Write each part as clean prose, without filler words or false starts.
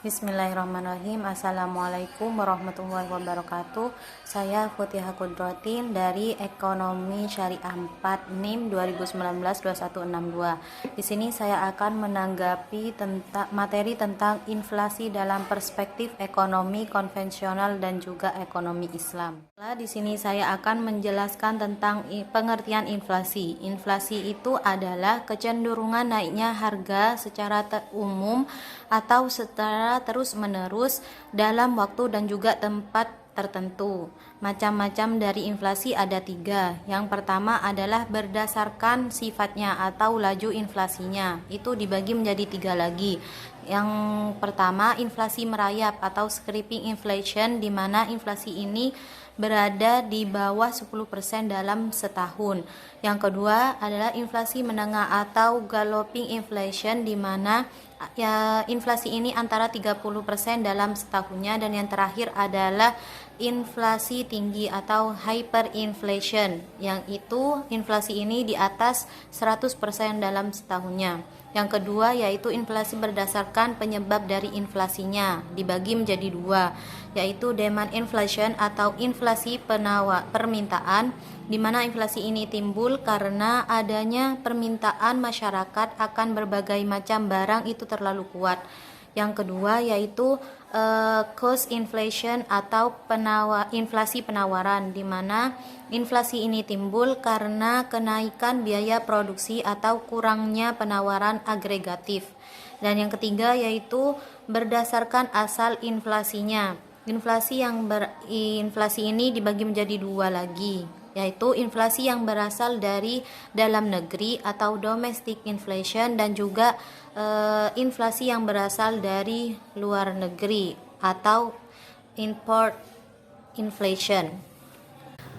Bismillahirrahmanirrahim. Assalamualaikum warahmatullahi wabarakatuh. Saya Futihah Kudrotin dari Ekonomi Syariah 4 NIM 2019-2162. Di sini saya akan menanggapi materi tentang inflasi dalam perspektif ekonomi konvensional dan juga ekonomi Islam. Di sini saya akan menjelaskan tentang pengertian inflasi. Inflasi itu adalah kecenderungan naiknya harga secara umum atau secara terus-menerus dalam waktu dan juga tempat tertentu. Macam-macam dari inflasi ada 3. Yang pertama adalah berdasarkan sifatnya atau laju inflasinya. Itu dibagi menjadi 3 lagi. Yang pertama inflasi merayap atau creeping inflation, di mana inflasi ini berada di bawah 10% dalam setahun. Yang kedua adalah inflasi menengah atau galloping inflation, di mana inflasi ini antara 30% dalam setahunnya. Dan yang terakhir adalah inflasi tinggi atau hyperinflation, yang itu inflasi ini di atas 100% dalam setahunnya. Yang kedua yaitu inflasi berdasarkan penyebab dari inflasinya, dibagi menjadi 2, yaitu demand inflation atau inflasi permintaan, di mana inflasi ini timbul karena adanya permintaan masyarakat akan berbagai macam barang itu terlalu kuat. Yang kedua yaitu cost inflation atau inflasi penawaran, di mana inflasi ini timbul karena kenaikan biaya produksi atau kurangnya penawaran agregatif. Dan yang ketiga yaitu berdasarkan asal inflasinya. Inflasi ini dibagi menjadi 2 lagi, yaitu inflasi yang berasal dari dalam negeri atau domestic inflation, dan juga inflasi yang berasal dari luar negeri atau import inflation.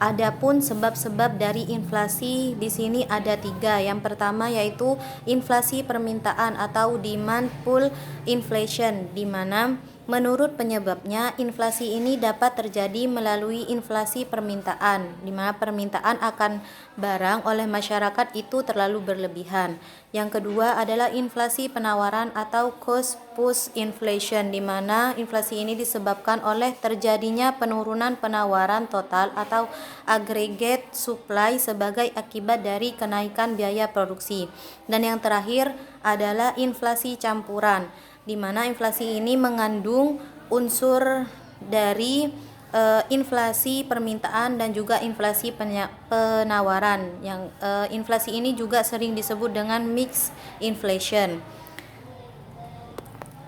Adapun sebab-sebab dari inflasi di sini ada 3. Yang pertama yaitu inflasi permintaan atau demand pull inflation, di mana menurut penyebabnya inflasi ini dapat terjadi melalui inflasi permintaan, di mana permintaan akan barang oleh masyarakat itu terlalu berlebihan. Yang kedua adalah inflasi penawaran atau cost push inflation, di mana inflasi ini disebabkan oleh terjadinya penurunan penawaran total atau aggregate supply sebagai akibat dari kenaikan biaya produksi. Dan yang terakhir adalah inflasi campuran, di mana inflasi ini mengandung unsur dari inflasi permintaan dan juga inflasi penawaran. Yang inflasi ini juga sering disebut dengan mixed inflation.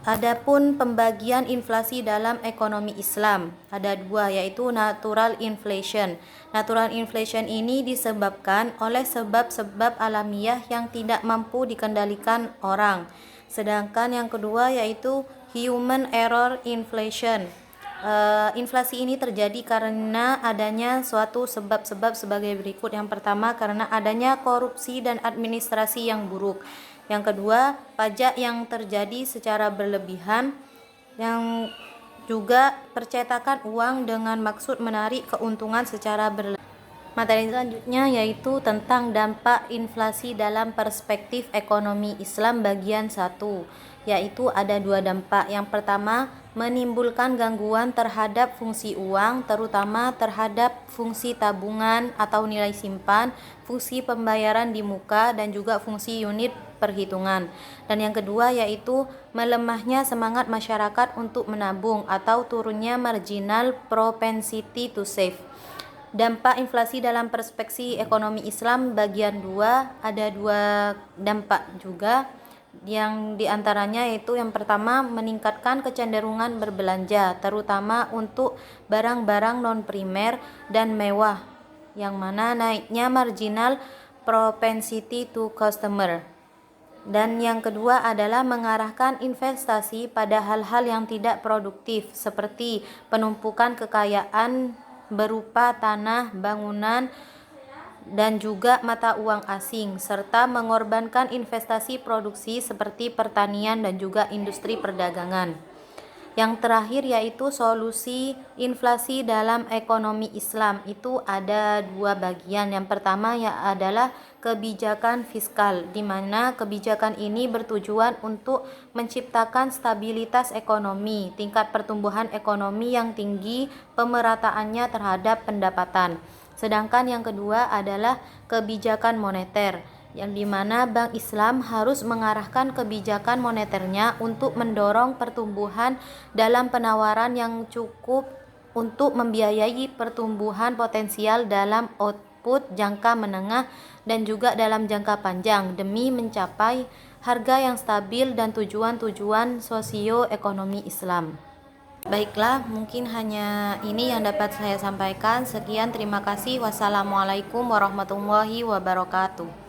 Adapun pembagian inflasi dalam ekonomi Islam ada 2, yaitu natural inflation. Natural inflation ini disebabkan oleh sebab-sebab alamiah yang tidak mampu dikendalikan orang. Sedangkan yang kedua yaitu human error inflation. Inflasi ini terjadi karena adanya suatu sebab-sebab sebagai berikut. Yang pertama karena adanya korupsi dan administrasi yang buruk. Yang kedua, pajak yang terjadi secara berlebihan, yang juga percetakan uang dengan maksud menarik keuntungan secara berlebihan. Materi selanjutnya yaitu tentang dampak inflasi dalam perspektif ekonomi Islam bagian 1, yaitu ada 2 dampak. Yang pertama, menimbulkan gangguan terhadap fungsi uang, terutama terhadap fungsi tabungan atau nilai simpan, fungsi pembayaran di muka, dan juga fungsi unit perhitungan. Dan yang kedua yaitu melemahnya semangat masyarakat untuk menabung atau turunnya marginal propensity to save. Dampak inflasi dalam perspektif ekonomi Islam bagian 2 ada 2 dampak juga, yang diantaranya yaitu yang pertama meningkatkan kecenderungan berbelanja, terutama untuk barang-barang non-primer dan mewah, yang mana naiknya marginal propensity to customer. Dan yang kedua adalah mengarahkan investasi pada hal-hal yang tidak produktif seperti penumpukan kekayaan berupa tanah, bangunan, dan juga mata uang asing, serta mengorbankan investasi produksi seperti pertanian dan juga industri perdagangan. Yang terakhir yaitu solusi inflasi dalam ekonomi Islam. Itu ada dua bagian. Yang pertama adalah kebijakan fiskal, di mana kebijakan ini bertujuan untuk menciptakan stabilitas ekonomi, tingkat pertumbuhan ekonomi yang tinggi, pemerataannya terhadap pendapatan. Sedangkan yang kedua adalah kebijakan moneter, yang dimana Bank Islam harus mengarahkan kebijakan moneternya untuk mendorong pertumbuhan dalam penawaran yang cukup untuk membiayai pertumbuhan potensial dalam output jangka menengah dan juga dalam jangka panjang demi mencapai harga yang stabil dan tujuan-tujuan sosioekonomi Islam. Baiklah, mungkin hanya ini yang dapat saya sampaikan. Sekian, terima kasih. Wassalamualaikum warahmatullahi wabarakatuh.